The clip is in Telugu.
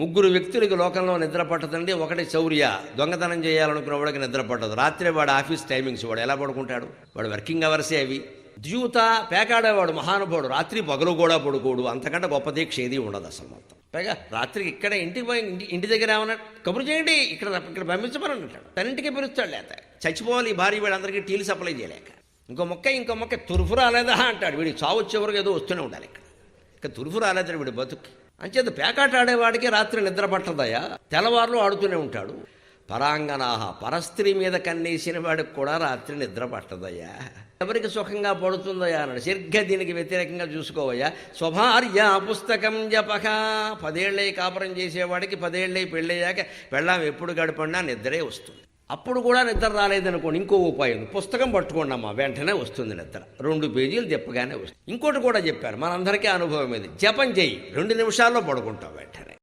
ముగ్గురు వ్యక్తులకి లోకంలో నిద్ర పట్టదండి. ఒకటి చౌర్య, దొంగతనం చేయాలనుకున్న వాడికి నిద్ర పట్టదు. రాత్రి వాడు ఆఫీస్ టైమింగ్స్, వాడు ఎలా పడుకుంటాడు? వాడు వర్కింగ్ అవర్సే అవి. ద్యూత పేకాడేవాడు మహానుభావుడు, రాత్రి పగలు కూడా పడుకోడు. అంతకంటే గొప్ప దీక్ష ఏది ఉండదు అసలు మొత్తం. పైగా రాత్రికి ఇక్కడ ఇంటికి పోయి ఇంటి దగ్గర ఏమన్నా కబురు చేయండి, ఇక్కడ పంపించమని అంటాడు. తనింటికే పిలుస్తాడు. లేత చచ్చిపోవాలి ఈ భార్య వీళ్ళందరికీ టీలు సప్లై చేయలేక. ఇంకో మొక్క తురుపు రాలేదా అంటాడు. వీడికి చావు వచ్చేవరకు ఏదో వస్తూనే ఉండాలి. ఇక్కడ తురుపు రాలేదని వీడి బతుకు. అంచేత పేకాట ఆడేవాడికి రాత్రి నిద్ర పట్టదయా, తెల్లవారులు ఆడుతూనే ఉంటాడు. పరాంగనాహ, పరస్త్రీ మీద కన్నేసిన వాడికి కూడా రాత్రి నిద్ర పట్టదయ్యా. ఎవరికి సుఖంగా పడుతుందయ్యా అన్నాడు. సరిగ్గా దీనికి వ్యతిరేకంగా చూసుకోవయ్యా. స్వభార్య పుస్తకం జపక, 10 ఏళ్ళై కాపురం చేసేవాడికి 10 ఏళ్ళై పెళ్ళయ్యాక పెళ్ళాం ఎప్పుడు గడపడినా నిద్రే వస్తుంది. అప్పుడు కూడా నిద్ర రాలేదనుకోండి, ఇంకో ఉపాయం, పుస్తకం పట్టుకోండి అమ్మా, వెంటనే వస్తుంది నిద్ర. 2 పేజీలు తిప్పగానే వస్తుంది. ఇంకోటి కూడా చెప్పారు, మనందరికీ అనుభవం ఇది. జపం చెయ్యి, 2 నిమిషాల్లో పడుకుంటాం వెంటనే.